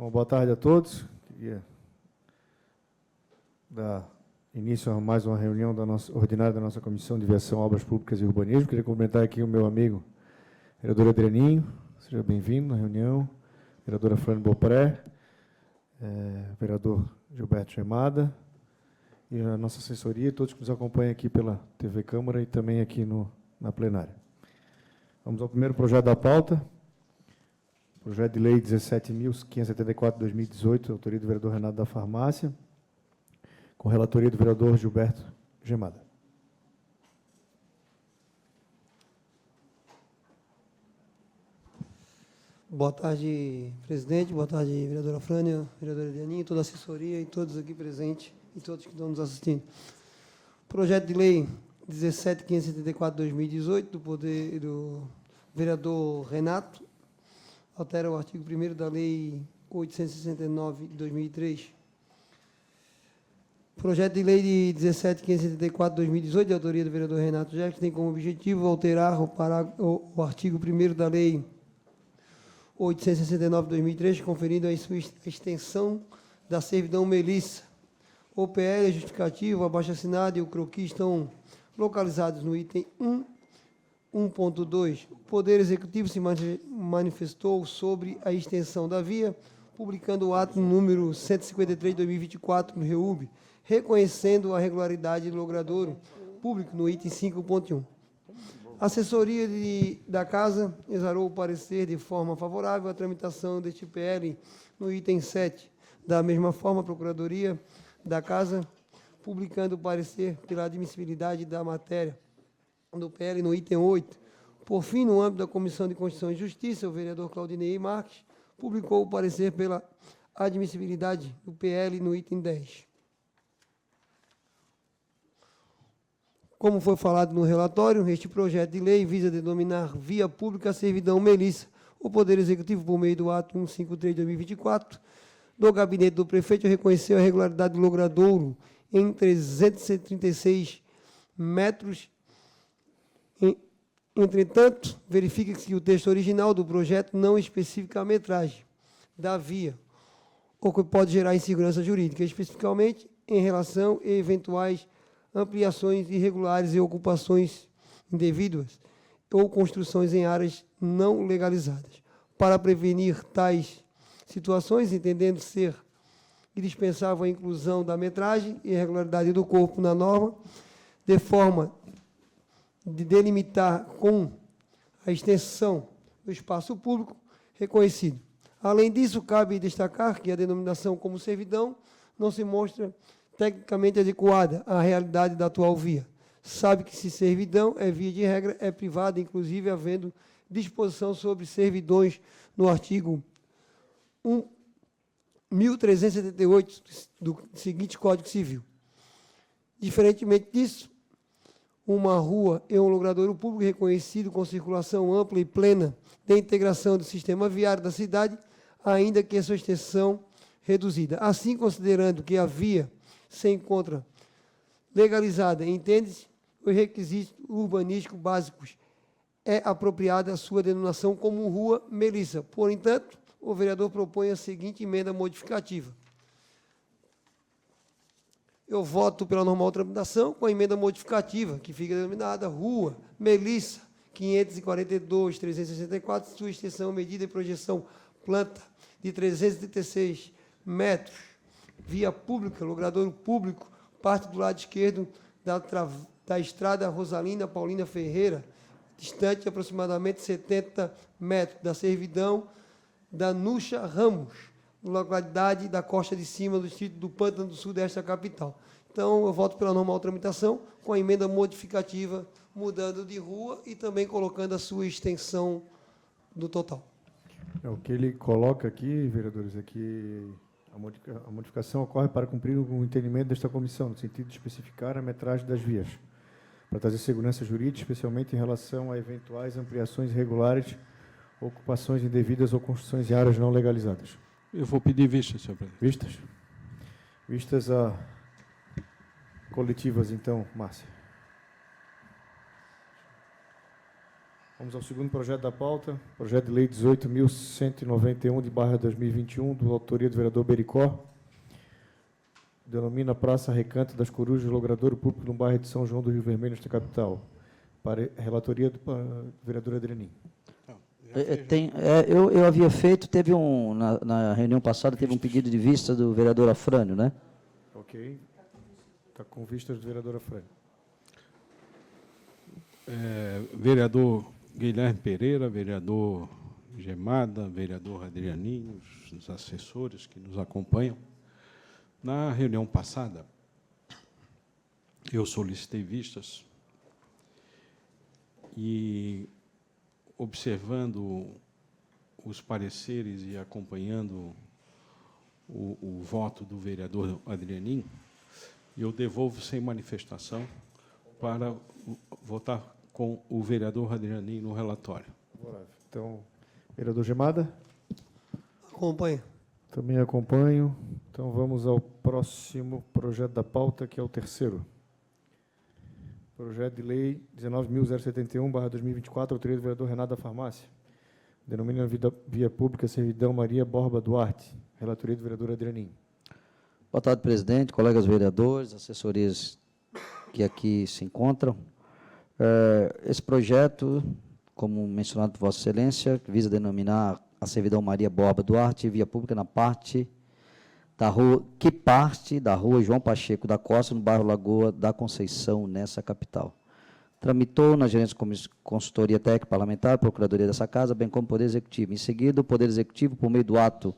Bom, boa tarde a todos. Queria dar início a mais uma reunião ordinária da nossa Comissão de Viação, Obras Públicas e Urbanismo. Queria cumprimentar aqui o meu amigo, vereador Adrianinho, seja bem-vindo na reunião, vereadora Frane Beaupré, vereador Gilberto Gemada, e a nossa assessoria, todos que nos acompanham aqui pela TV Câmara e também aqui na plenária. Vamos ao primeiro projeto da pauta. Projeto de Lei 17.574 de 2018, autoria do vereador Renato da Farmácia, com relatoria do vereador Gilberto Gemada. Boa tarde, presidente. Boa tarde, vereadora Frânia, vereadora Elianinha, toda a assessoria e todos aqui presentes e todos que estão nos assistindo. Projeto de Lei 17.574 de 2018, do vereador Renato, altera o artigo 1º da Lei 869 de 2003. Projeto de Lei de 17.574 de 2018, de autoria do vereador Renato Jefferson, tem como objetivo alterar o artigo 1º da Lei 869 de 2003, conferindo a sua extensão da servidão Melissa. O PL, a justificativa, o abaixo-assinado e o croquis estão localizados no item 1.2. O Poder Executivo se manifestou sobre a extensão da via, publicando o ato número 153 de 2024 no REUB, reconhecendo a regularidade do logradouro público no item 5.1. A assessoria da Casa exarou o parecer de forma favorável à tramitação deste PL no item 7. Da mesma forma, a Procuradoria da Casa, publicando o parecer pela admissibilidade da matéria do PL no item 8. Por fim, no âmbito da Comissão de Constituição e Justiça, o vereador Claudinei Marques publicou o parecer pela admissibilidade do PL no item 10. Como foi falado no relatório, este projeto de lei visa denominar via pública a servidão Melissa. O Poder Executivo, por meio do ato 153 de 2024, do gabinete do prefeito, reconheceu a regularidade do logradouro em 336 metros. Entretanto, verifica-se que o texto original do projeto não especifica a metragem da via, o que pode gerar insegurança jurídica, especificamente em relação a eventuais ampliações irregulares e ocupações indevidas ou construções em áreas não legalizadas. Para prevenir tais situações, entendendo ser indispensável a inclusão da metragem e regularidade do corpo na norma, de forma de delimitar com a extensão do espaço público reconhecido. Além disso, cabe destacar que a denominação como servidão não se mostra tecnicamente adequada à realidade da atual via. Sabe que se servidão é via de regra, é privada, inclusive havendo disposição sobre servidões no artigo 1378 do seguinte Código Civil. Diferentemente disso, uma rua é um logradouro público reconhecido com circulação ampla e plena de integração do sistema viário da cidade, ainda que a sua extensão reduzida. Assim, considerando que a via se encontra legalizada, entende-se os requisitos urbanísticos básicos, é apropriada a sua denominação como Rua Melissa. Por entanto, o vereador propõe a seguinte emenda modificativa. Eu voto pela normal tramitação com a emenda modificativa, que fica denominada Rua Melissa 542.364, sua extensão, medida e projeção planta de 336 metros, via pública, logradouro público, parte do lado esquerdo da estrada Rosalina Paulina Ferreira, distante aproximadamente 70 metros da servidão da Nucha Ramos, localidade da Costa de Cima, do distrito do Pântano do Sul desta capital. Então, eu voto pela normal tramitação, com a emenda modificativa, mudando de rua e também colocando a sua extensão no total. O que ele coloca aqui, vereadores, é que a modificação ocorre para cumprir o entendimento desta comissão, no sentido de especificar a metragem das vias, para trazer segurança jurídica, especialmente em relação a eventuais ampliações irregulares, ocupações indevidas ou construções em áreas não legalizadas. Eu vou pedir vistas, senhor presidente. Vistas? Vistas a coletivas, então, Márcia. Vamos ao segundo projeto da pauta, projeto de lei 18.191 de barra 2021, do autoria do vereador Bericó. Denomina Praça Recanto das Corujas, logradouro público no bairro de São João do Rio Vermelho, nesta capital. Para relatoria do vereador Adrianinho. Eu havia feito, na reunião passada, teve um pedido de vista do vereador Afrânio, né? Ok. Está com vistas do vereador Afrânio. Vereador Guilherme Pereira, vereador Gemada, vereador Adrianinho, os assessores que nos acompanham. Na reunião passada, eu solicitei vistas e, observando os pareceres e acompanhando o voto do vereador Adrianinho, eu devolvo sem manifestação para votar com o vereador Adrianinho no relatório. Então, vereador Gemada? Acompanha. Também acompanho. Então, vamos ao próximo projeto da pauta, que é o terceiro. Projeto de lei 19.071/2024, autoria do vereador Renato da Farmácia. Denomina via pública Servidão Maria Borba Duarte. Relatoria do vereador Adrianinho. Boa tarde, presidente, colegas vereadores, assessorias que aqui se encontram. Esse projeto, como mencionado por Vossa Excelência, visa denominar a Servidão Maria Borba Duarte via pública na parte da rua, que parte da rua João Pacheco da Costa, no bairro Lagoa da Conceição, nessa capital. Tramitou na gerência consultoria técnica parlamentar, procuradoria dessa casa, bem como Poder Executivo. Em seguida, o Poder Executivo, por meio do ato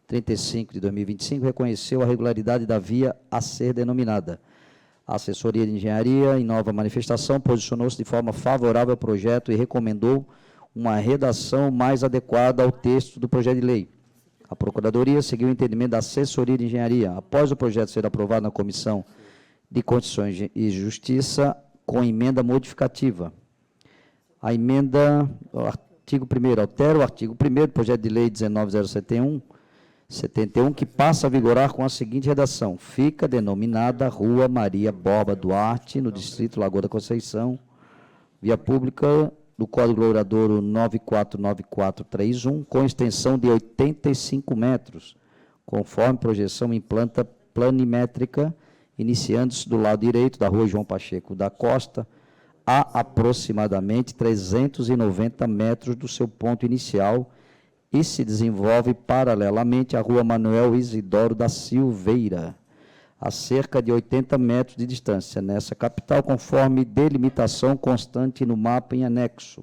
35 de 2025, reconheceu a regularidade da via a ser denominada. A assessoria de engenharia, em nova manifestação, posicionou-se de forma favorável ao projeto e recomendou uma redação mais adequada ao texto do projeto de lei. A Procuradoria seguiu o entendimento da assessoria de engenharia. Após o projeto ser aprovado na Comissão de Constituição e Justiça, com emenda modificativa. A emenda, o artigo 1º, altera o artigo 1º do projeto de lei 19.071, que passa a vigorar com a seguinte redação: fica denominada Rua Maria Borba Duarte, no distrito Lagoa da Conceição, via pública do Código Logradouro 949431, com extensão de 85 metros, conforme projeção em planta planimétrica, iniciando-se do lado direito da Rua João Pacheco da Costa, a aproximadamente 390 metros do seu ponto inicial, e se desenvolve paralelamente à Rua Manuel Isidoro da Silveira, a cerca de 80 metros de distância, nessa capital, conforme delimitação constante no mapa em anexo.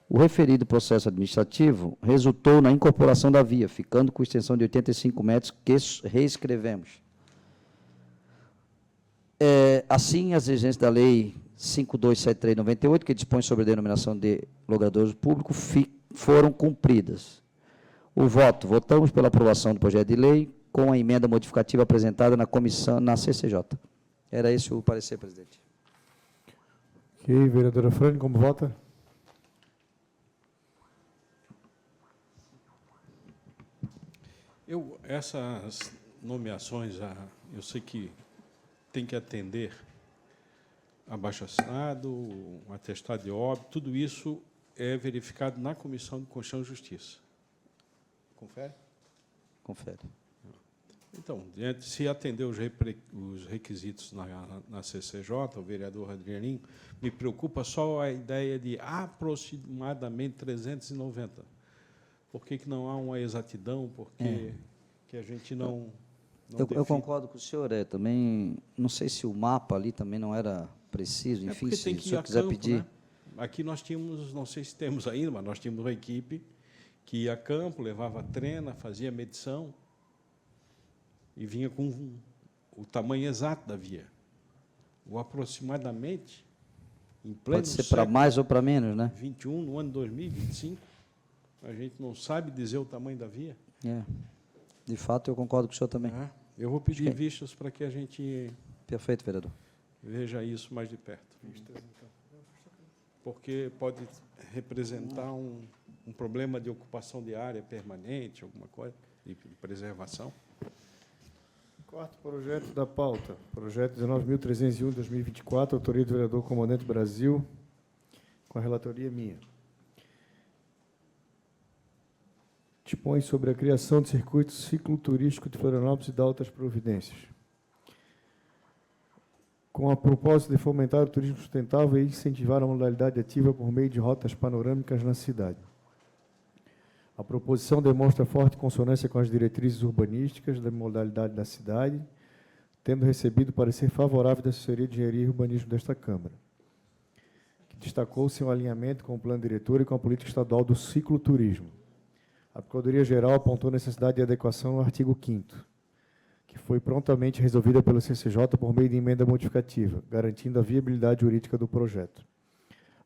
O referido processo administrativo resultou na incorporação da via, ficando com extensão de 85 metros, que reescrevemos. Assim, as exigências da Lei 5273/98, que dispõe sobre a denominação de logradouros públicos, foram cumpridas. Votamos pela aprovação do projeto de lei com a emenda modificativa apresentada na comissão, na CCJ. Era esse o parecer, presidente. Ok, vereadora Frane, como vota? Essas nomeações, eu sei que tem que atender abaixo-assinado, um atestado de óbito, tudo isso é verificado na Comissão de Constituição e Justiça. Confere? Confere. Então, se atender os requisitos na CCJ, o vereador Adrianinho, me preocupa só a ideia de aproximadamente 390. Por que não há uma exatidão? Por que a gente não Eu concordo com o senhor, também, não sei se o mapa ali também não era preciso, enfim, porque se tem o que ir senhor a quiser campo, pedir. né? Aqui nós tínhamos, não sei se temos ainda, mas nós tínhamos uma equipe que ia a campo, levava a trena, fazia medição e vinha com o tamanho exato da via. O aproximadamente, em pleno Pode ser para mais ou para menos, né? 21, no ano 2025, a gente não sabe dizer o tamanho da via. De fato, eu concordo com o senhor também. Eu vou pedir vistas para que a gente Perfeito, vereador. veja isso mais de perto. Porque pode representar um problema de ocupação de área permanente, alguma coisa, de preservação. Quarto projeto da pauta, projeto 19.301/2024, autoria do vereador Comandante Brasil, com a relatoria minha. Dispõe sobre a criação de circuito cicloturístico de Florianópolis e dá outras providências. Com a propósito de fomentar o turismo sustentável e incentivar a modalidade ativa por meio de rotas panorâmicas na cidade. A proposição demonstra forte consonância com as diretrizes urbanísticas da modalidade da cidade, tendo recebido parecer favorável da Assessoria de Engenharia e Urbanismo desta Câmara, que destacou seu alinhamento com o plano diretor e com a política estadual do cicloturismo. A Procuradoria-Geral apontou a necessidade de adequação no artigo 5º, que foi prontamente resolvida pelo CCJ por meio de emenda modificativa, garantindo a viabilidade jurídica do projeto.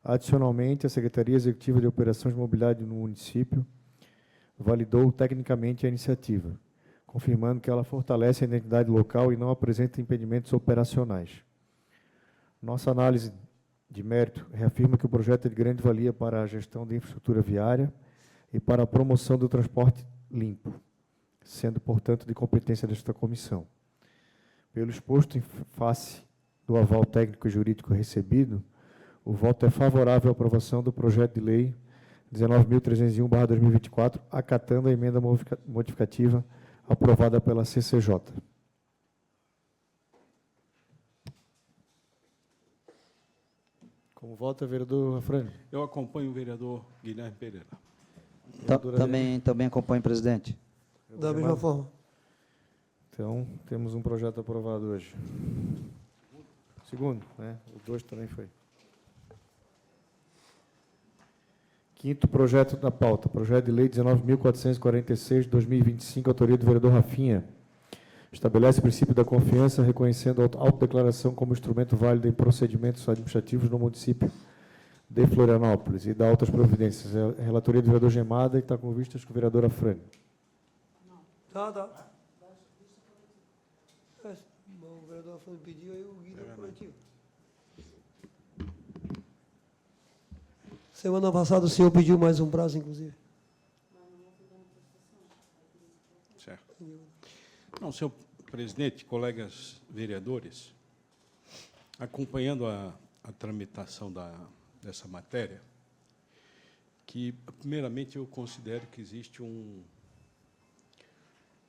Adicionalmente, a Secretaria Executiva de Operações de Mobilidade no município validou tecnicamente a iniciativa, confirmando que ela fortalece a identidade local e não apresenta impedimentos operacionais. Nossa análise de mérito reafirma que o projeto é de grande valia para a gestão da infraestrutura viária e para a promoção do transporte limpo, sendo, portanto, de competência desta comissão. Pelo exposto em face do aval técnico e jurídico recebido, o voto é favorável à aprovação do projeto de lei 19.301/2024, acatando a emenda modificativa aprovada pela CCJ. Como vota, vereador Afrânio? Eu acompanho o vereador Guilherme Pereira. Também acompanho, presidente. Da mesma forma. Então, temos um projeto aprovado hoje. Segundo, né? O 2 também foi. Quinto projeto da pauta, projeto de lei 19.446, 2025, autoria do vereador Rafinha. Estabelece o princípio da confiança, reconhecendo a autodeclaração como instrumento válido em procedimentos administrativos no município de Florianópolis e dá outras providências. A relatoria do vereador Gemada e está com vistas com o vereador Afrânio. Tá. O vereador Afrânio pediu, aí o Guilherme coletivo. Semana passada o senhor pediu mais um prazo, inclusive. Certo. Não, senhor presidente, colegas vereadores, acompanhando a tramitação dessa matéria, que, primeiramente, eu considero que existe um...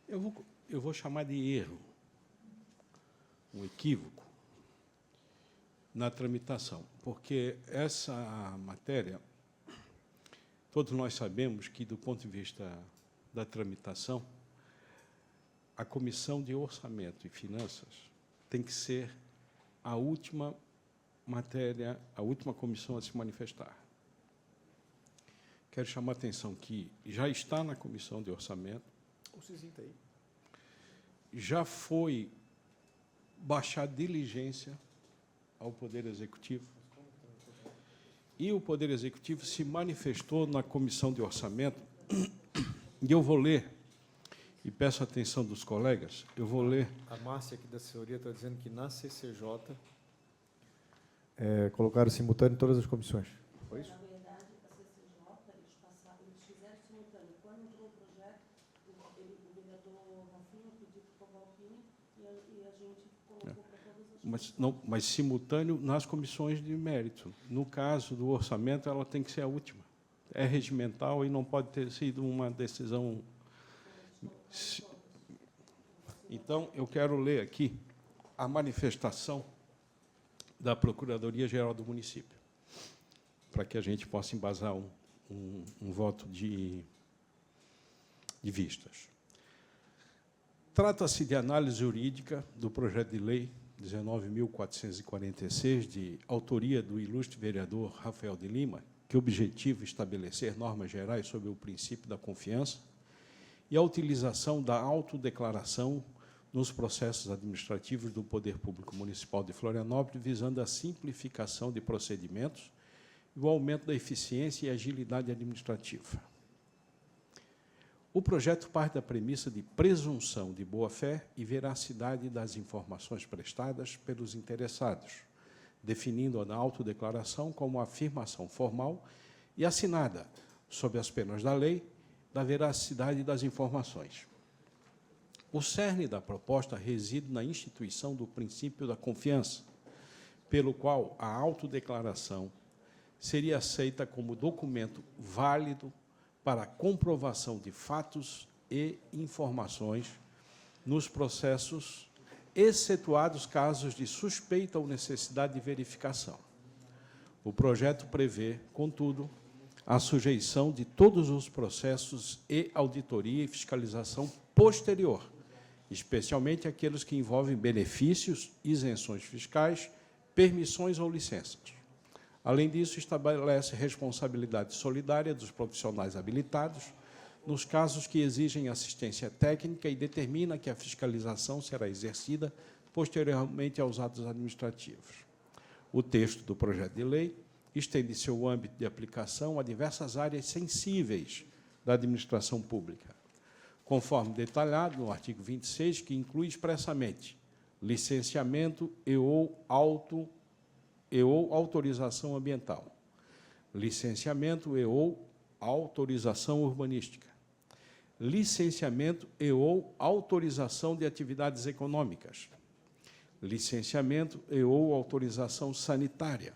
Eu vou chamar de erro, um equívoco, na tramitação, porque essa matéria, todos nós sabemos que, do ponto de vista da tramitação, a Comissão de Orçamento e Finanças tem que ser a última matéria, a última comissão a se manifestar. Quero chamar a atenção que já está na Comissão de Orçamento, já foi baixar diligência ao Poder Executivo, e o Poder Executivo se manifestou na Comissão de Orçamento, e eu vou ler, e peço a atenção dos colegas, eu vou ler... A Márcia aqui da assessoria está dizendo que na CCJ colocaram simultâneo em todas as comissões. Foi isso? Na verdade, a CCJ, eles fizeram simultâneo. Quando entrou o projeto, o vereador Rafinha pediu para o Valpini e a gente colocou para todas as Mas simultâneo nas comissões de mérito. No caso do orçamento, ela tem que ser a última. É regimental e não pode ter sido uma decisão... Então, eu quero ler aqui a manifestação da Procuradoria-Geral do município, para que a gente possa embasar um voto de vistas. Trata-se de análise jurídica do projeto de lei 19.446, de autoria do ilustre vereador Rafael de Lima, que objetiva estabelecer normas gerais sobre o princípio da confiança e a utilização da autodeclaração nos processos administrativos do Poder Público Municipal de Florianópolis, visando a simplificação de procedimentos e o aumento da eficiência e agilidade administrativa. O projeto parte da premissa de presunção de boa-fé e veracidade das informações prestadas pelos interessados, definindo a autodeclaração como afirmação formal e assinada, sob as penas da lei, da veracidade das informações. O cerne da proposta reside na instituição do princípio da confiança, pelo qual a autodeclaração seria aceita como documento válido para comprovação de fatos e informações nos processos, excetuados casos de suspeita ou necessidade de verificação. O projeto prevê, contudo, a sujeição de todos os processos e auditoria e fiscalização posterior, especialmente aqueles que envolvem benefícios, isenções fiscais, permissões ou licenças. Além disso, estabelece responsabilidade solidária dos profissionais habilitados nos casos que exigem assistência técnica e determina que a fiscalização será exercida posteriormente aos atos administrativos. O texto do projeto de lei estende seu âmbito de aplicação a diversas áreas sensíveis da administração pública, conforme detalhado no artigo 26, que inclui expressamente licenciamento ou autorização ambiental, licenciamento ou autorização urbanística, licenciamento ou autorização de atividades econômicas, licenciamento ou autorização sanitária,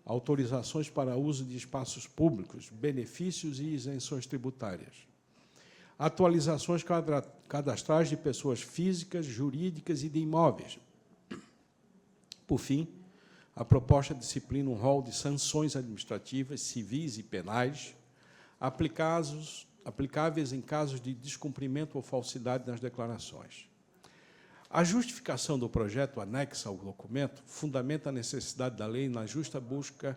autorizações para uso de espaços públicos, benefícios e isenções tributárias, atualizações cadastrais de pessoas físicas, jurídicas e de imóveis. Por fim, a proposta disciplina um rol de sanções administrativas, civis e penais, aplicáveis em casos de descumprimento ou falsidade nas declarações. A justificação do projeto anexa ao documento fundamenta a necessidade da lei na justa busca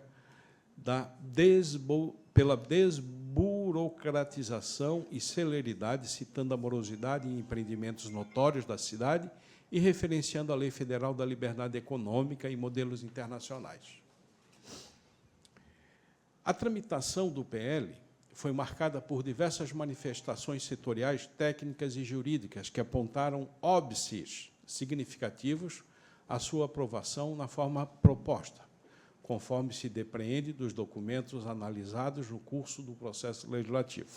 pela desburocratização e celeridade, citando a morosidade em empreendimentos notórios da cidade e referenciando a Lei Federal da Liberdade Econômica e modelos internacionais. A tramitação do PL foi marcada por diversas manifestações setoriais, técnicas e jurídicas que apontaram óbices significativos à sua aprovação na forma proposta, conforme se depreende dos documentos analisados no curso do processo legislativo.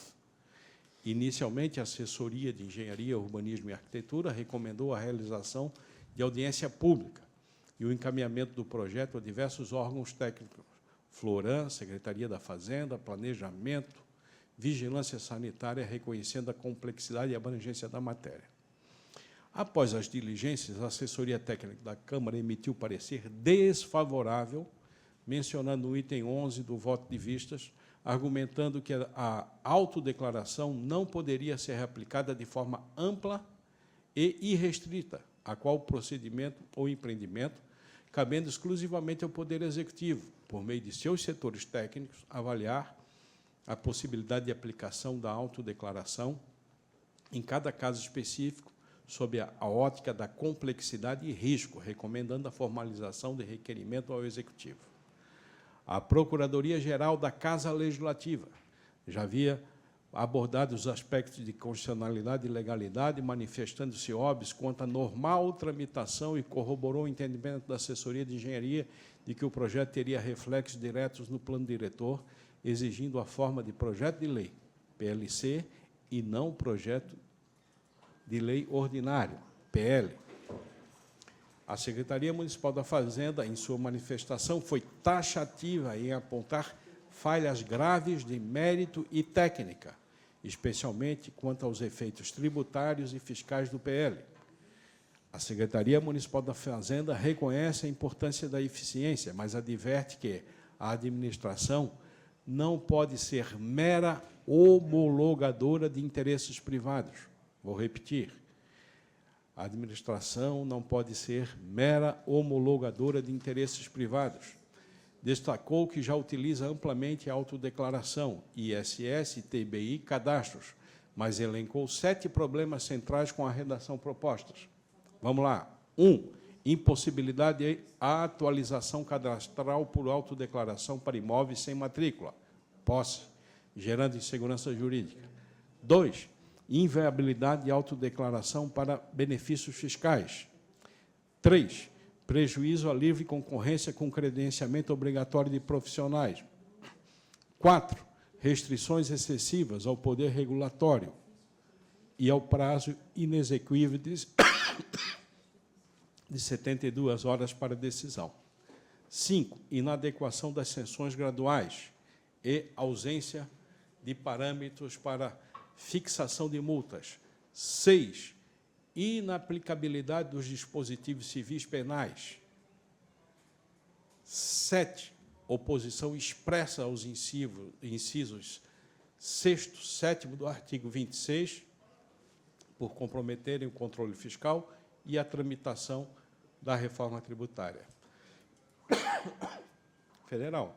Inicialmente, a Assessoria de Engenharia, Urbanismo e Arquitetura recomendou a realização de audiência pública e o encaminhamento do projeto a diversos órgãos técnicos, Floran, Secretaria da Fazenda, Planejamento, Vigilância Sanitária, reconhecendo a complexidade e abrangência da matéria. Após as diligências, a Assessoria Técnica da Câmara emitiu parecer desfavorável, mencionando no item 11 do voto de vistas, argumentando que a autodeclaração não poderia ser aplicada de forma ampla e irrestrita a qual procedimento ou empreendimento, cabendo exclusivamente ao Poder Executivo, por meio de seus setores técnicos, avaliar a possibilidade de aplicação da autodeclaração em cada caso específico, sob a ótica da complexidade e risco, recomendando a formalização de requerimento ao Executivo. A Procuradoria-Geral da Casa Legislativa já havia abordado os aspectos de constitucionalidade e legalidade, manifestando-se óbvios quanto à normal tramitação e corroborou o entendimento da Assessoria de Engenharia de que o projeto teria reflexos diretos no plano diretor, exigindo a forma de projeto de lei, PLC, e não projeto de lei ordinário, PL. A Secretaria Municipal da Fazenda, em sua manifestação, foi taxativa em apontar falhas graves de mérito e técnica, especialmente quanto aos efeitos tributários e fiscais do PL. A Secretaria Municipal da Fazenda reconhece a importância da eficiência, mas adverte que a administração não pode ser mera homologadora de interesses privados. Vou repetir. A administração não pode ser mera homologadora de interesses privados. Destacou que já utiliza amplamente a autodeclaração, ISS, TBI, cadastros, mas elencou 7 problemas centrais com a redação propostas. Vamos lá. 1. Impossibilidade de atualização cadastral por autodeclaração para imóveis sem matrícula, posse, gerando insegurança jurídica. 2. Inviabilidade de autodeclaração para benefícios fiscais. 3. Prejuízo à livre concorrência com credenciamento obrigatório de profissionais. 4. Restrições excessivas ao poder regulatório e ao prazo inexequível de 72 horas para decisão. 5, inadequação das sanções graduais e ausência de parâmetros para fixação de multas. 6, inaplicabilidade dos dispositivos civis penais. 7, oposição expressa aos incisos 6º, 7º do artigo 26, por comprometerem o controle fiscal e a tramitação da reforma tributária federal.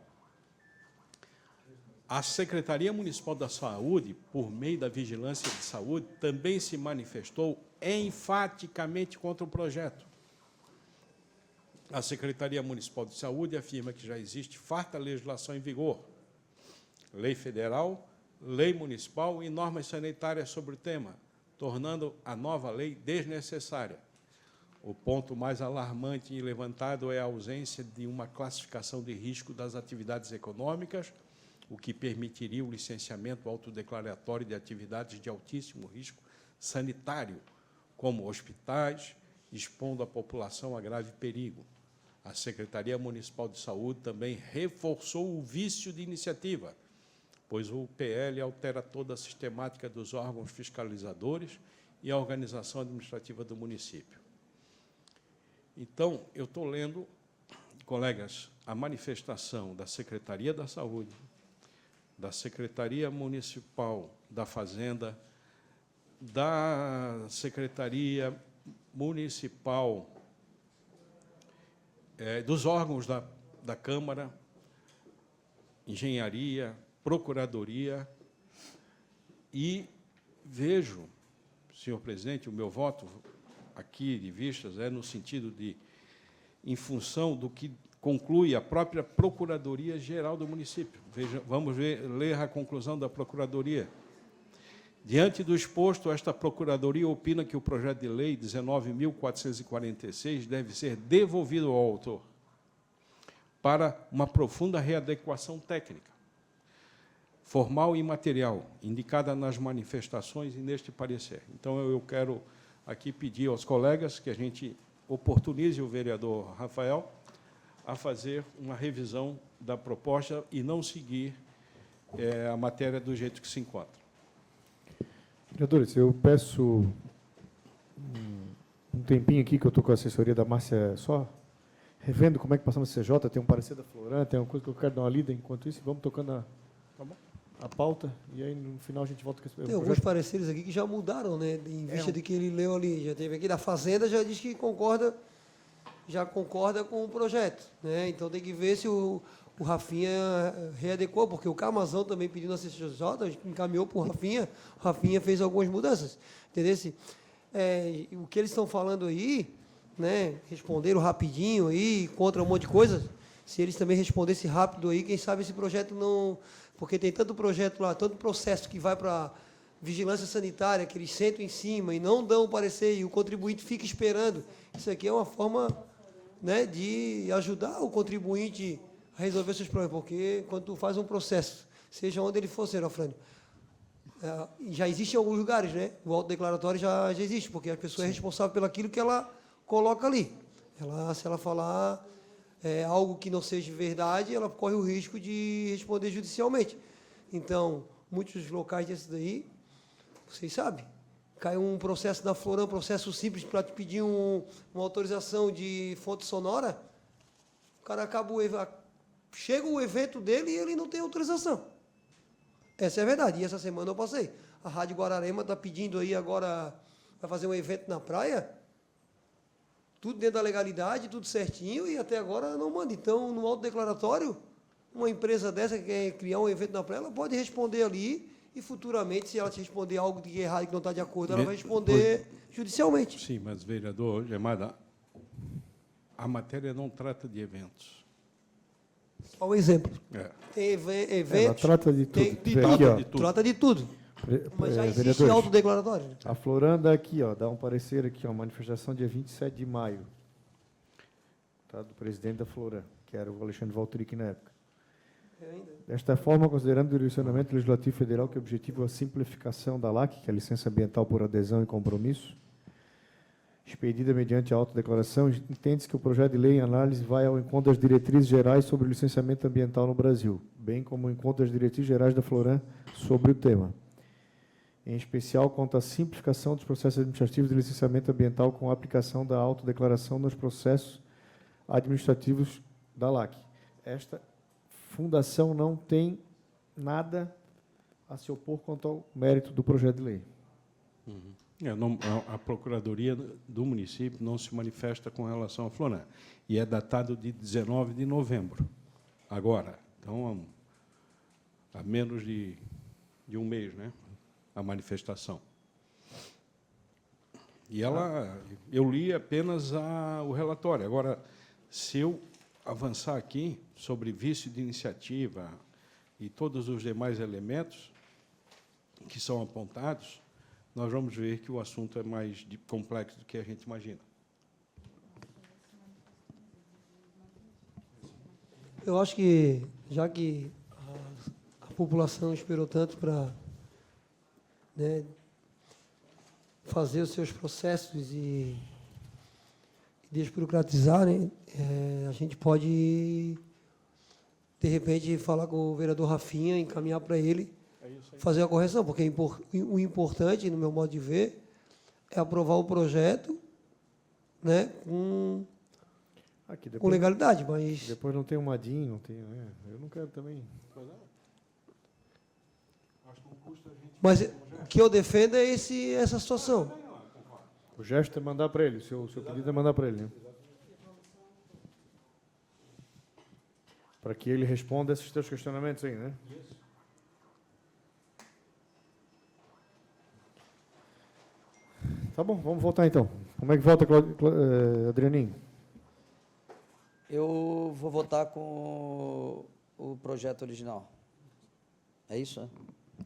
A Secretaria Municipal da Saúde, por meio da Vigilância de Saúde, também se manifestou enfaticamente contra o projeto. A Secretaria Municipal de Saúde afirma que já existe farta legislação em vigor, lei federal, lei municipal e normas sanitárias sobre o tema, tornando a nova lei desnecessária. O ponto mais alarmante levantado é a ausência de uma classificação de risco das atividades econômicas, o que permitiria o licenciamento autodeclaratório de atividades de altíssimo risco sanitário, como hospitais, expondo a população a grave perigo. A Secretaria Municipal de Saúde também reforçou o vício de iniciativa, pois o PL altera toda a sistemática dos órgãos fiscalizadores e a organização administrativa do município. Então, eu estou lendo, colegas, a manifestação da Secretaria da Saúde, da Secretaria Municipal da Fazenda, da Secretaria Municipal, dos órgãos da Câmara, Engenharia, Procuradoria, e vejo, senhor presidente, o meu voto aqui de vistas é no sentido de, em função do que conclui a própria Procuradoria-Geral do município. Veja, vamos ler a conclusão da Procuradoria. Diante do exposto, esta Procuradoria opina que o projeto de lei 19.446 deve ser devolvido ao autor para uma profunda readequação técnica, formal e material, indicada nas manifestações e neste parecer. Então, eu quero aqui pedir aos colegas que a gente oportunize o vereador Rafael a fazer uma revisão da proposta e não seguir a matéria do jeito que se encontra. Vereadores, eu peço um tempinho aqui, que eu estou com a assessoria da Márcia só revendo como é que passamos no CJ, tem um parecer da Floran, tem uma coisa que eu quero dar uma lida enquanto isso, vamos tocando a pauta, e aí no final a gente volta com esse Tem alguns pareceres aqui que já mudaram, né? Em vista de que ele leu ali. Já teve aqui da Fazenda, já diz que já concorda com o projeto, né? Então tem que ver se o Rafinha readequou, porque o Camazão também pediu na CCJ, a gente encaminhou para o Rafinha fez algumas mudanças. Entendeu? O que eles estão falando aí, né? Responderam rapidinho aí, contra um monte de coisa. Se eles também respondessem rápido aí, quem sabe esse projeto não... Porque tem tanto projeto lá, tanto processo que vai para vigilância sanitária, que eles sentam em cima e não dão o parecer, e o contribuinte fica esperando. Isso aqui é uma forma, né, de ajudar o contribuinte a resolver seus problemas, porque quando tu faz um processo, seja onde ele for, senhor Afrânio, já existe em alguns lugares, né? O autodeclaratório já existe, porque a pessoa é responsável pelo aquilo que ela coloca ali. Se ela falar algo que não seja verdade, ela corre o risco de responder judicialmente. Então, muitos locais desses daí, vocês sabem, cai um processo na Floran, um processo simples para te pedir uma autorização de fonte sonora, o cara acaba chega o evento dele e ele não tem autorização. Essa é a verdade. E essa semana eu passei. A Rádio Guararema está pedindo aí agora, vai fazer um evento na praia, tudo dentro da legalidade, tudo certinho, e até agora não manda. Então, no autodeclaratório, uma empresa dessa que quer criar um evento na praia, ela pode responder ali, e futuramente, se ela te responder algo de errado que não está de acordo, ela vai responder judicialmente. Sim, mas, vereador Gemada, a matéria não trata de eventos. Só um exemplo. Tem eventos... Ela trata de tudo. Trata de tudo. Mas já existe autodeclaratório. A Floran dá aqui, dá um parecer aqui, manifestação dia 27 de maio, tá, do presidente da Floran, que era o Alexandre Valtric na época. Desta forma, considerando o direcionamento legislativo federal que objetiva a simplificação da LAC, que é a licença ambiental por adesão e compromisso, expedida mediante autodeclaração, entende-se que o projeto de lei em análise vai ao encontro das diretrizes gerais sobre o licenciamento ambiental no Brasil, bem como ao encontro das diretrizes gerais da Floran sobre o tema, em especial quanto à simplificação dos processos administrativos de licenciamento ambiental com a aplicação da autodeclaração nos processos administrativos da LAC. Esta fundação não tem nada a se opor quanto ao mérito do projeto de lei. A Procuradoria do município não se manifesta com relação à Floran. E é datado de 19 de novembro, agora. Então, há menos de um mês, né, a manifestação. E eu li apenas o relatório. Agora, se eu avançar aqui sobre vício de iniciativa e todos os demais elementos que são apontados, nós vamos ver que o assunto é mais complexo do que a gente imagina. Eu acho que, já que a população esperou tanto para, né, fazer os seus processos e desburocratizar, né, a gente pode, de repente, falar com o vereador Rafinha, encaminhar para ele, fazer a correção, porque o importante, no meu modo de ver, é aprovar o projeto, né, Aqui, com legalidade, mas... Depois não tem um MADIM, não tem... eu não quero também... Mas o que eu defendo é essa situação. O gesto é mandar para ele, o seu pedido é mandar para ele, né? Para que ele responda esses teus questionamentos aí, né? Tá bom, vamos voltar então. Como é que volta, Adrianinho? Eu vou votar com o projeto original. É isso, né?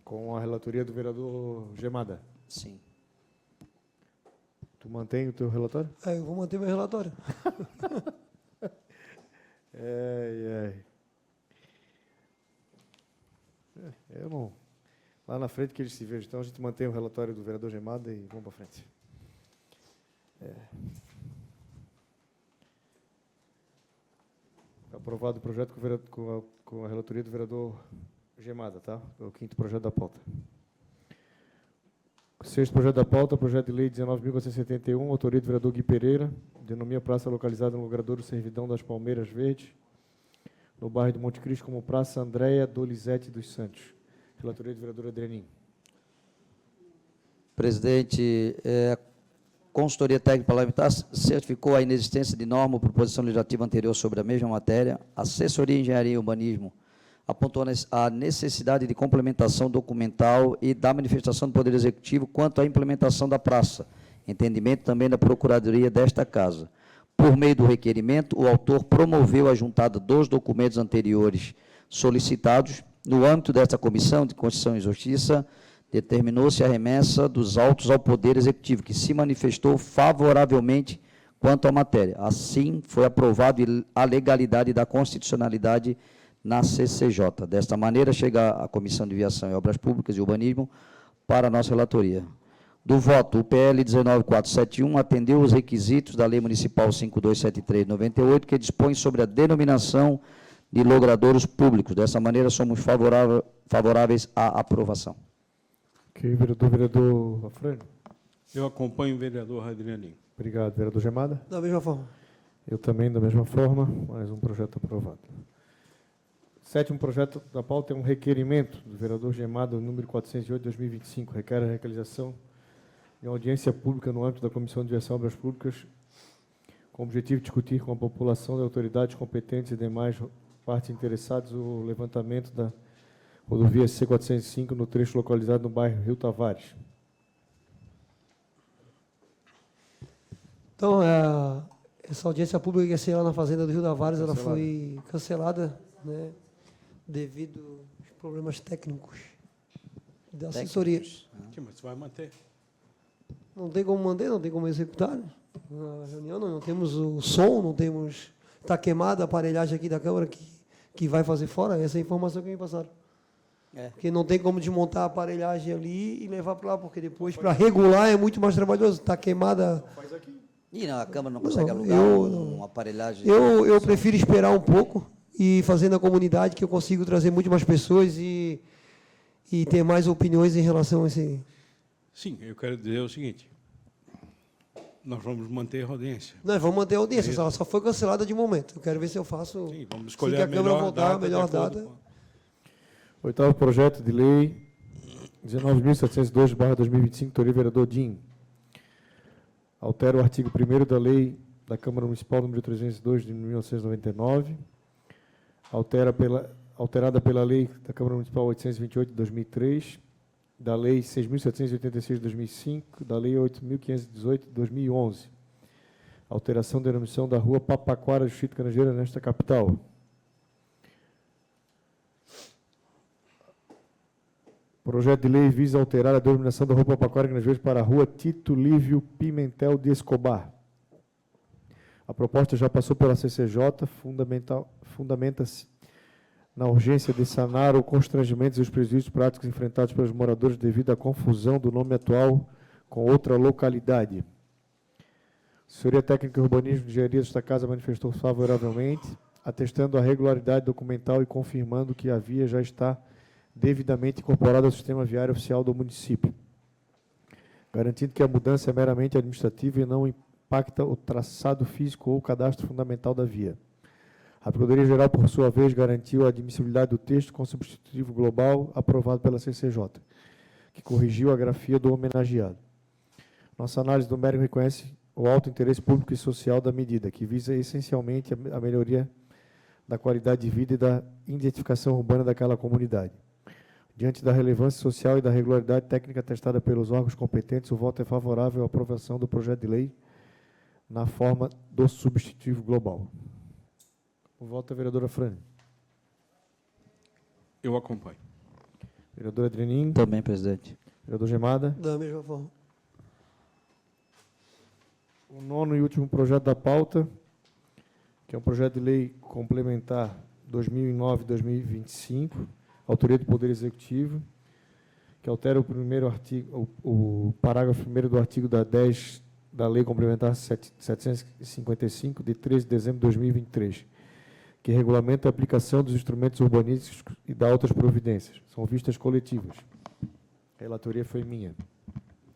Com a relatoria do vereador Gemada. Sim. Tu mantém o teu relatório? Eu vou manter meu relatório. Eu não... Lá na frente que eles se vejam. Então, a gente mantém o relatório do vereador Gemada e vamos para frente. Aprovado o projeto com a relatoria do vereador Gemada, tá? É o 5º projeto da pauta. O 6º projeto da pauta, projeto de lei 19.471, autoria do vereador Gui Pereira, denomina praça localizada no Logradouro Servidão das Palmeiras Verdes, no bairro de Monte Cristo, como Praça Andréia Dolizete dos Santos. Relatoria do vereador Adrianinho. Presidente, a consultoria técnica parlamentar certificou a inexistência de norma ou proposição legislativa anterior sobre a mesma matéria. A assessoria de engenharia e urbanismo apontou a necessidade de complementação documental e da manifestação do Poder Executivo quanto à implementação da praça, entendimento também da Procuradoria desta Casa. Por meio do requerimento, o autor promoveu a juntada dos documentos anteriores solicitados. No âmbito desta Comissão de Constituição e Justiça, determinou-se a remessa dos autos ao Poder Executivo, que se manifestou favoravelmente quanto à matéria. Assim, foi aprovado a legalidade da constitucionalidade na CCJ. Desta maneira, chega a Comissão de Viação e Obras Públicas e Urbanismo para a nossa relatoria. Do voto, o PL 19471 atendeu os requisitos da Lei Municipal 5273 de 98, que dispõe sobre a denominação de logradouros públicos. Dessa maneira, somos favoráveis à aprovação. Ok, vereador Afrânio. Eu acompanho o vereador Adrianinho. Obrigado, vereador Gemada. Da mesma forma. Eu também, da mesma forma, mais um projeto aprovado. 7º projeto da pauta é um requerimento do vereador Gemada, número 408/2025, requer a realização de uma audiência pública no âmbito da Comissão de Viação e Obras Públicas, com o objetivo de discutir com a população, de autoridades competentes e demais partes interessadas o levantamento da rodovia C405 no trecho localizado no bairro Rio Tavares. Então, essa audiência pública que ia ser lá na Fazenda do Rio Tavares, ela foi cancelada, né, devido aos problemas técnicos da assessoria. Sim, mas vai manter. Não tem como manter, não tem como executar. Na reunião não temos o som, não temos... Está queimada a aparelhagem aqui da Câmara que vai fazer fora. Essa é a informação que me passaram. Porque não tem como desmontar a aparelhagem ali e levar para lá, porque depois, para regular, é muito mais trabalhoso. Está queimada... Faz aqui. E não, a Câmara não consegue Não, alugar eu- uma aparelhagem? Eu prefiro esperar um pouco e fazer na comunidade, que eu consigo trazer muito mais pessoas e ter mais opiniões em relação a esse. Sim, eu quero dizer o seguinte. Nós vamos manter a audiência. Nós vamos manter a audiência, ela só foi cancelada de momento. Eu quero ver se eu faço. Sim, vamos se escolher a a Câmara melhor voltar, data. a melhor de acordo data. com- Oitavo projeto de lei 19.702/2025, autoria vereador Dinho. Altera o artigo 1º da lei da Câmara Municipal número 302 de 1999, alterada pela lei da Câmara Municipal 828 de 2003, da lei 6.786 de 2005, da lei 8.518 de 2011. Alteração da denominação da rua Papaquara, Distrito Canagera, nesta capital. Projeto de lei visa alterar a denominação da rua Papaquara Canageiras para a rua Tito Lívio Pimentel de Escobar. A proposta já passou pela CCJ, fundamenta-se na urgência de sanar os constrangimentos e os prejuízos práticos enfrentados pelos moradores devido à confusão do nome atual com outra localidade. A Assessoria Técnica e Urbanismo de Engenharia desta Casa manifestou favoravelmente, atestando a regularidade documental e confirmando que a via já está devidamente incorporada ao sistema viário oficial do município, garantindo que a mudança é meramente administrativa e não impacta o traçado físico ou o cadastro fundamental da via. A Procuradoria-Geral, por sua vez, garantiu a admissibilidade do texto com substitutivo global aprovado pela CCJ, que corrigiu a grafia do homenageado. Nossa análise do mérito reconhece o alto interesse público e social da medida, que visa essencialmente a melhoria da qualidade de vida e da identificação urbana daquela comunidade. Diante da relevância social e da regularidade técnica atestada pelos órgãos competentes, o voto é favorável à aprovação do projeto de lei na forma do substitutivo global. O voto é vereadora Frane. Eu acompanho. Vereadora Adrianim. Também, presidente. Vereador Gemada. Da mesma forma. O nono e último projeto da pauta, que é um projeto de lei complementar 2009-2025, autoria do Poder Executivo, que altera o primeiro artigo, o parágrafo 1º do artigo 10 da Lei Complementar 755, de 13 de dezembro de 2023, que regulamenta a aplicação dos instrumentos urbanísticos e da outras providências. São vistas coletivas. A relatoria foi minha.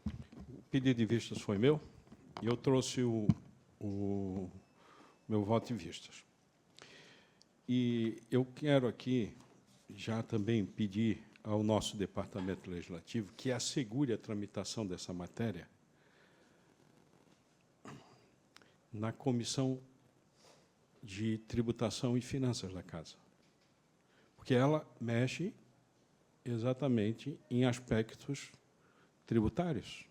O pedido de vistas foi meu e eu trouxe o meu voto de vistas. E eu quero aqui já também pedir ao nosso Departamento Legislativo que assegure a tramitação dessa matéria na Comissão de Tributação e Finanças da Casa, porque ela mexe exatamente em aspectos tributários.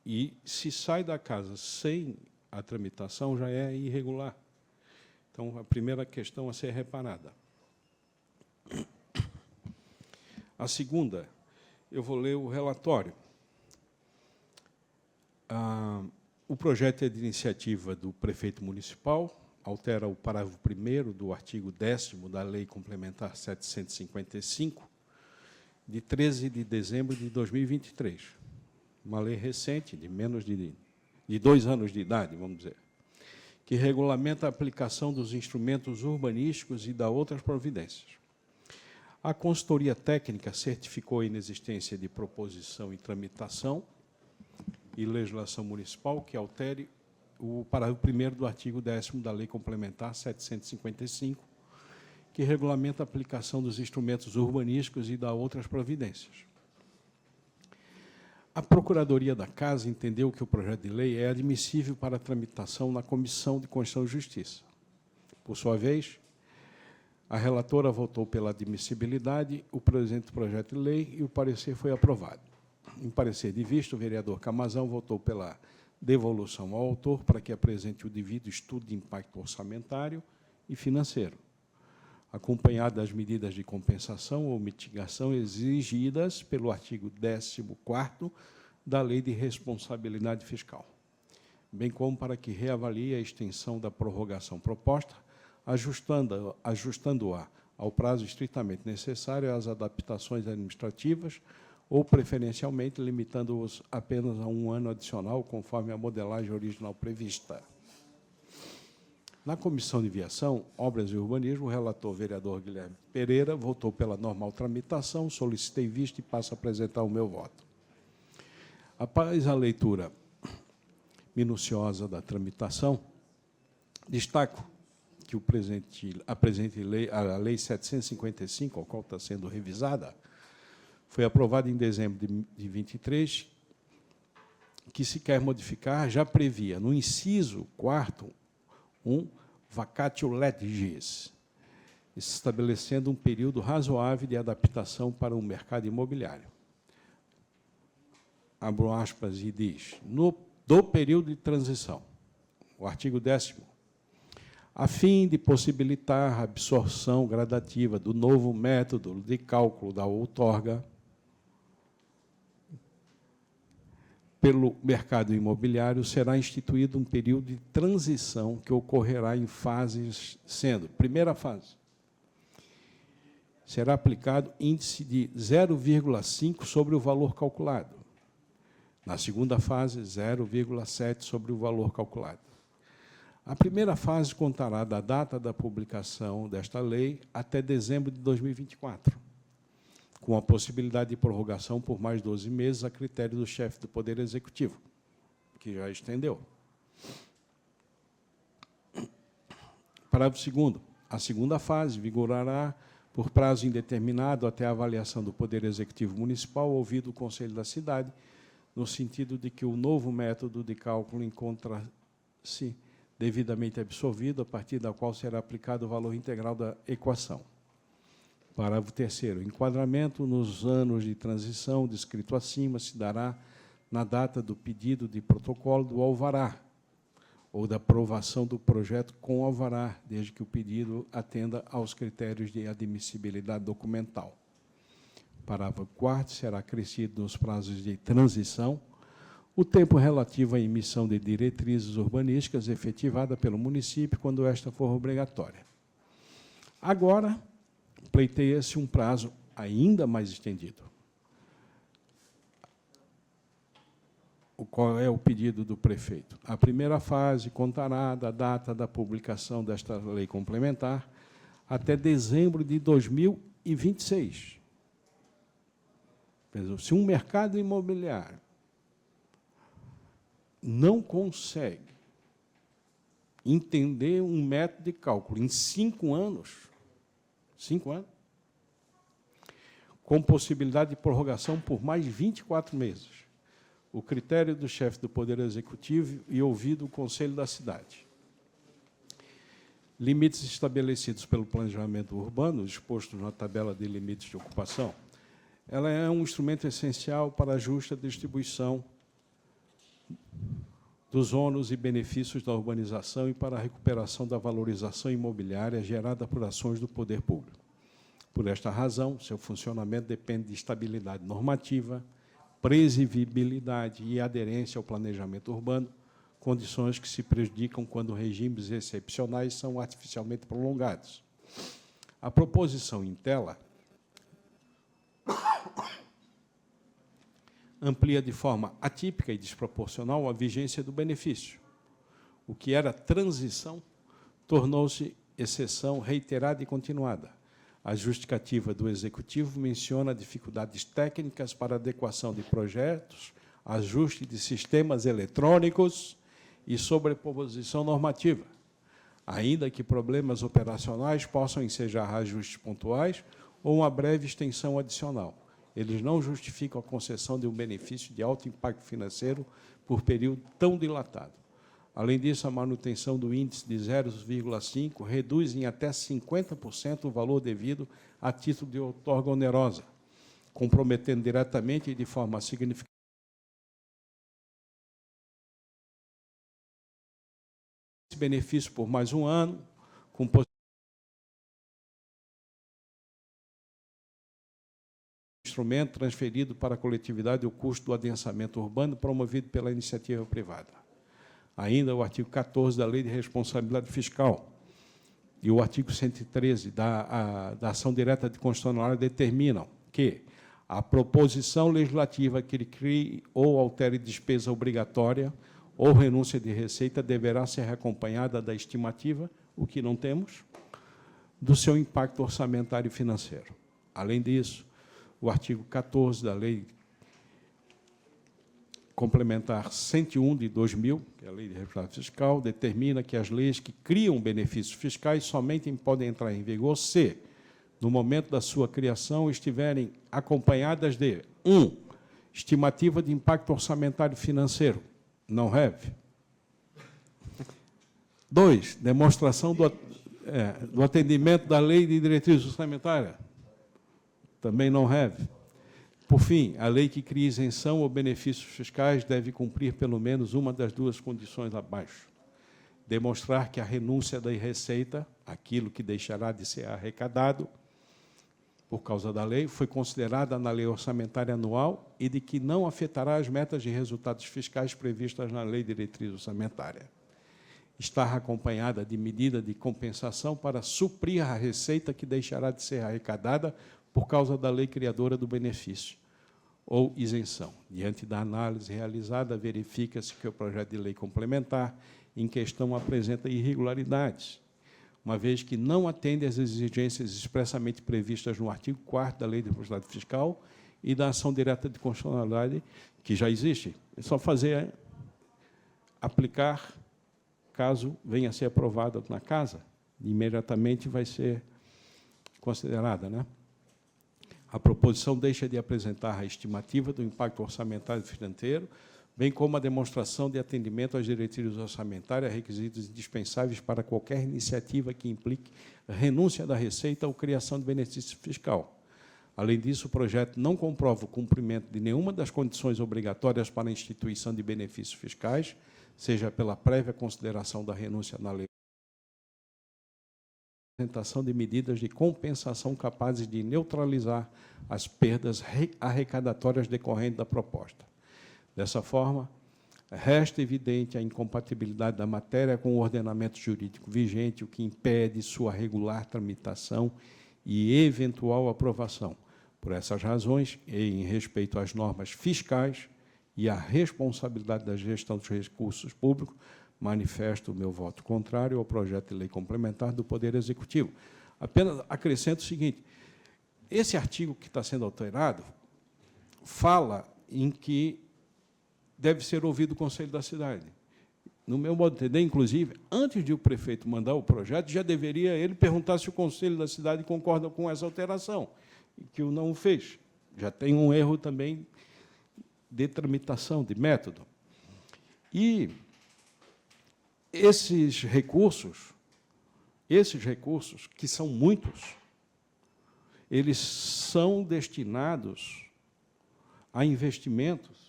E, se sai da Casa sem a tramitação, já é irregular. Então, a primeira questão a ser reparada. A segunda, eu vou ler o relatório. O projeto é de iniciativa do prefeito municipal, altera o parágrafo 1º do artigo 10º da Lei Complementar 755, de 13 de dezembro de 2023. Uma lei recente, de menos de 2 anos de idade, vamos dizer, que regulamenta a aplicação dos instrumentos urbanísticos e da outras providências. A consultoria técnica certificou a inexistência de proposição em tramitação e legislação municipal que altere o parágrafo 1º do artigo 10º da Lei Complementar 755, que regulamenta a aplicação dos instrumentos urbanísticos e da outras providências. A Procuradoria da Casa entendeu que o projeto de lei é admissível para tramitação na Comissão de Constituição e Justiça. Por sua vez, a relatora votou pela admissibilidade, o presente projeto de lei e o parecer foi aprovado. Em parecer de vista, o vereador Camazão votou pela devolução ao autor para que apresente o devido estudo de impacto orçamentário e financeiro, acompanhado das medidas de compensação ou mitigação exigidas pelo artigo 14º da Lei de Responsabilidade Fiscal, bem como para que reavalie a extensão da prorrogação proposta, ajustando-a ao prazo estritamente necessário às adaptações administrativas ou, preferencialmente, limitando-os apenas a 1 ano adicional, conforme a modelagem original prevista. Na Comissão de Viação, Obras e Urbanismo, o relator vereador Guilherme Pereira votou pela normal tramitação, solicitei vista e passo a apresentar o meu voto. Após a leitura minuciosa da tramitação, destaco que a presente lei, a Lei 755, a qual está sendo revisada, foi aprovada em dezembro de 23, que se quer modificar, já previa, no inciso 4º, vacatio legis, estabelecendo um período razoável de adaptação para o mercado imobiliário. Abro aspas e diz, do período de transição, o artigo 10º, a fim de possibilitar a absorção gradativa do novo método de cálculo da outorga pelo mercado imobiliário, será instituído um período de transição que ocorrerá em fases, sendo, primeira fase, será aplicado índice de 0,5 sobre o valor calculado. Na segunda fase, 0,7 sobre o valor calculado. A primeira fase contará da data da publicação desta lei até dezembro de 2024. Com a possibilidade de prorrogação por mais 12 meses, a critério do chefe do Poder Executivo, que já estendeu. Parágrafo 2º. A segunda fase vigorará por prazo indeterminado até a avaliação do Poder Executivo Municipal, ouvido o Conselho da Cidade, no sentido de que o novo método de cálculo encontra-se devidamente absorvido, a partir da qual será aplicado o valor integral da equação. Parágrafo 3º. O enquadramento nos anos de transição descrito acima se dará na data do pedido de protocolo do alvará ou da aprovação do projeto com alvará, desde que o pedido atenda aos critérios de admissibilidade documental. Parágrafo 4º. Será acrescido nos prazos de transição o tempo relativo à emissão de diretrizes urbanísticas efetivada pelo município, quando esta for obrigatória. Agora, pleiteia-se um prazo ainda mais estendido. Qual é o pedido do prefeito? A primeira fase contará da data da publicação desta lei complementar até dezembro de 2026. Se um mercado imobiliário não consegue entender um método de cálculo em 5 anos, com possibilidade de prorrogação por mais 24 meses. O critério do chefe do Poder Executivo e ouvido o Conselho da Cidade. Limites estabelecidos pelo planejamento urbano, dispostos na tabela de limites de ocupação. Ela é um instrumento essencial para a justa distribuição dos ônus e benefícios da urbanização e para a recuperação da valorização imobiliária gerada por ações do poder público. Por esta razão, seu funcionamento depende de estabilidade normativa, previsibilidade e aderência ao planejamento urbano, condições que se prejudicam quando regimes excepcionais são artificialmente prolongados. A proposição em tela amplia de forma atípica e desproporcional a vigência do benefício. O que era transição tornou-se exceção reiterada e continuada. A justificativa do Executivo menciona dificuldades técnicas para adequação de projetos, ajuste de sistemas eletrônicos e sobreposição normativa, ainda que problemas operacionais possam ensejar ajustes pontuais ou uma breve extensão adicional. Eles não justificam a concessão de um benefício de alto impacto financeiro por período tão dilatado. Além disso, a manutenção do índice de 0,5 reduz em até 50% o valor devido a título de outorga onerosa, comprometendo diretamente e de forma significativa esse benefício por mais um ano, com instrumento transferido para a coletividade o custo do adensamento urbano promovido pela iniciativa privada. Ainda o artigo 14 da Lei de Responsabilidade Fiscal e o artigo 113 da Ação Direta de Constitucionalidade determinam que A proposição legislativa que crie ou altere despesa obrigatória ou renúncia de receita deverá ser acompanhada da estimativa, o que não temos, do seu impacto orçamentário e financeiro. Além disso, o artigo 14 da Lei Complementar 101 de 2000, que é a Lei de Responsabilidade Fiscal, determina que as leis que criam benefícios fiscais somente podem entrar em vigor se, no momento da sua criação, estiverem acompanhadas de 1. Estimativa de impacto orçamentário financeiro, não have. 2. Demonstração do atendimento da Lei de Diretriz Orçamentária, também não have. Por fim, a lei que cria isenção ou benefícios fiscais deve cumprir pelo menos uma das duas condições abaixo. Demonstrar que a renúncia da receita, aquilo que deixará de ser arrecadado por causa da lei, foi considerada na lei orçamentária anual e de que não afetará as metas de resultados fiscais previstas na lei de diretriz orçamentária. Estar acompanhada de medida de compensação para suprir a receita que deixará de ser arrecadada por causa da lei criadora do benefício ou isenção. Diante da análise realizada, verifica-se que o projeto de lei complementar em questão apresenta irregularidades, uma vez que não atende às exigências expressamente previstas no artigo 4º da Lei de Responsabilidade Fiscal e da ação direta de constitucionalidade, que já existe. É só fazer, aplicar, caso venha a ser aprovada na casa, imediatamente vai ser considerada, né? A proposição deixa de apresentar a estimativa do impacto orçamentário e financeiro, bem como a demonstração de atendimento às diretrizes orçamentárias, requisitos indispensáveis para qualquer iniciativa que implique renúncia da receita ou criação de benefício fiscal. Além disso, o projeto não comprova o cumprimento de nenhuma das condições obrigatórias para a instituição de benefícios fiscais, seja pela prévia consideração da renúncia na lei, apresentação de medidas de compensação capazes de neutralizar as perdas arrecadatórias decorrentes da proposta. Dessa forma, resta evidente a incompatibilidade da matéria com o ordenamento jurídico vigente, o que impede sua regular tramitação e eventual aprovação. Por essas razões, e em respeito às normas fiscais e à responsabilidade da gestão dos recursos públicos, manifesto o meu voto contrário ao projeto de lei complementar do Poder Executivo. Apenas acrescento o seguinte: esse artigo que está sendo alterado fala em que deve ser ouvido o Conselho da Cidade. No meu modo de entender, inclusive, antes de o prefeito mandar o projeto, já deveria ele perguntar se o Conselho da Cidade concorda com essa alteração, que o não fez. Já tem um erro também de tramitação, de método. E esses recursos, que são muitos, eles são destinados a investimentos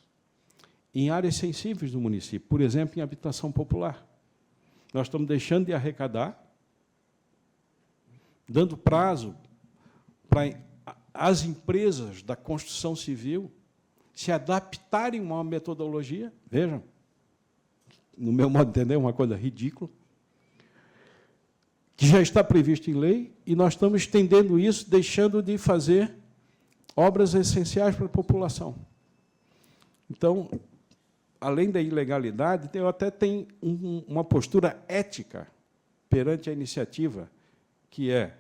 em áreas sensíveis do município, por exemplo, em habitação popular. Nós estamos deixando de arrecadar, dando prazo para as empresas da construção civil se adaptarem a uma metodologia, vejam, no meu modo de entender, é uma coisa ridícula, que já está previsto em lei, e nós estamos estendendo isso, deixando de fazer obras essenciais para a população. Então, além da ilegalidade, eu até tenho uma postura ética perante a iniciativa, que é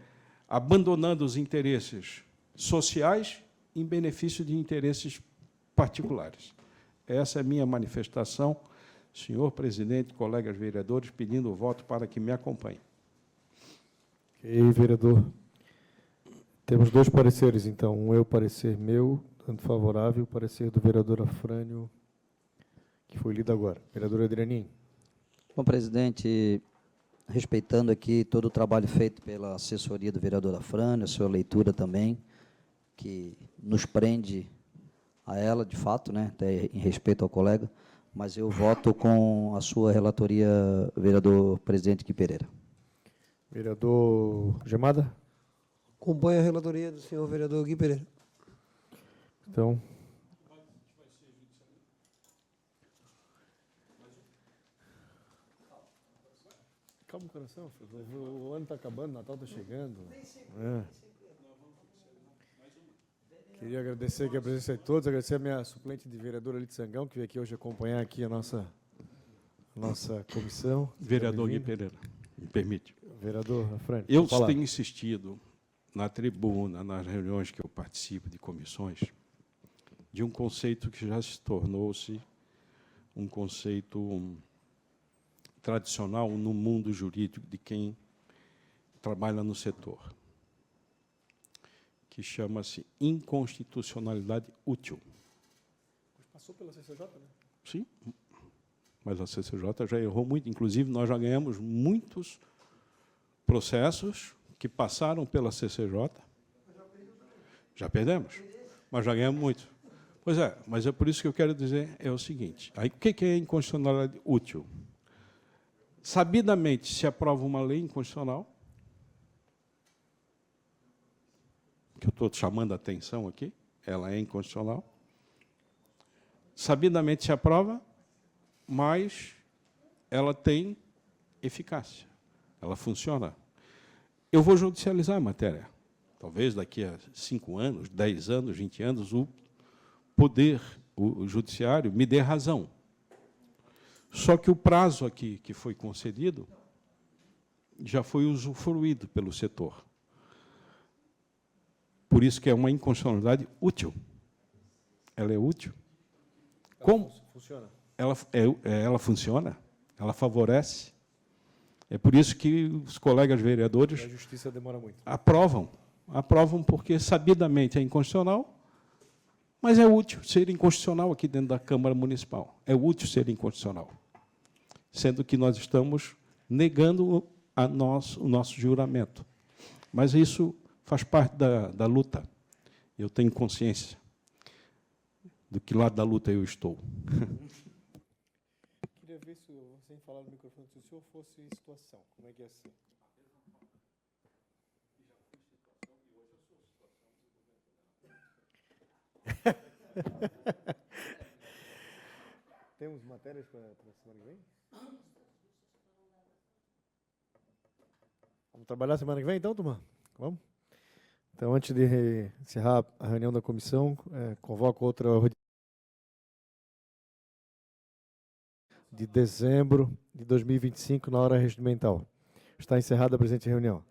abandonando os interesses sociais em benefício de interesses particulares. Essa é a minha manifestação, senhor presidente, colegas vereadores, pedindo o voto para que me acompanhem. Ok, vereador. Temos dois pareceres, então. Um é o parecer meu, dando favorável, o parecer do vereador Afrânio, que foi lido agora. Vereador Adrianinho. Bom, presidente, respeitando aqui todo o trabalho feito pela assessoria do vereador Afrânio, a sua leitura também, que nos prende a ela, de fato, né, até em respeito ao colega, mas eu voto com a sua relatoria, vereador presidente Gui Pereira. Vereador Gemada? Acompanho a relatoria do senhor vereador Gui Pereira. Então, calma, coração. O ano está acabando, o Natal está chegando. Queria agradecer aqui a presença de todos, agradecer a minha suplente de vereadora Lite Sangão, que veio aqui hoje acompanhar aqui a nossa comissão. Vereador Gui Bem-vindo. Pereira, me permite. Vereador Afrânio, Eu pode falar. tenho insistido na tribuna, nas reuniões que eu participo de comissões, de um conceito que já se tornou-se um conceito tradicional no mundo jurídico de quem trabalha no setor, que chama-se inconstitucionalidade útil. Passou pela CCJ, né? Sim, mas a CCJ já errou muito. Inclusive, nós já ganhamos muitos processos que passaram pela CCJ. Já perdemos, mas já ganhamos muito. Pois é, mas é por isso que eu quero dizer é o seguinte. Aí, o que é inconstitucionalidade útil? Sabidamente se aprova uma lei inconstitucional, que eu estou chamando a atenção aqui, ela é inconstitucional. Sabidamente se aprova, mas ela tem eficácia, ela funciona. Eu vou judicializar a matéria. Talvez daqui a 5 anos, 10 anos, 20 anos, o poder, o judiciário, me dê razão. Só que o prazo aqui que foi concedido já foi usufruído pelo setor. Por isso que é uma inconstitucionalidade útil. Ela é útil. Como? Funciona. Ela funciona, ela favorece. É por isso que os colegas vereadores A justiça demora muito. aprovam porque sabidamente é inconstitucional, mas é útil ser inconstitucional aqui dentro da Câmara Municipal. É útil ser inconstitucional, sendo que nós estamos negando o nosso juramento. Mas isso faz parte da luta. Eu tenho consciência do que lado da luta eu estou. Queria ver se sem falar no microfone, se o senhor fosse em situação, como é que ia ser? Temos matérias para a semana que vem? Vamos trabalhar semana que vem, então, turma? Vamos? Então, antes de encerrar a reunião da comissão, convoco outra de dezembro de 2025, na hora regimental. Está encerrada a presente reunião.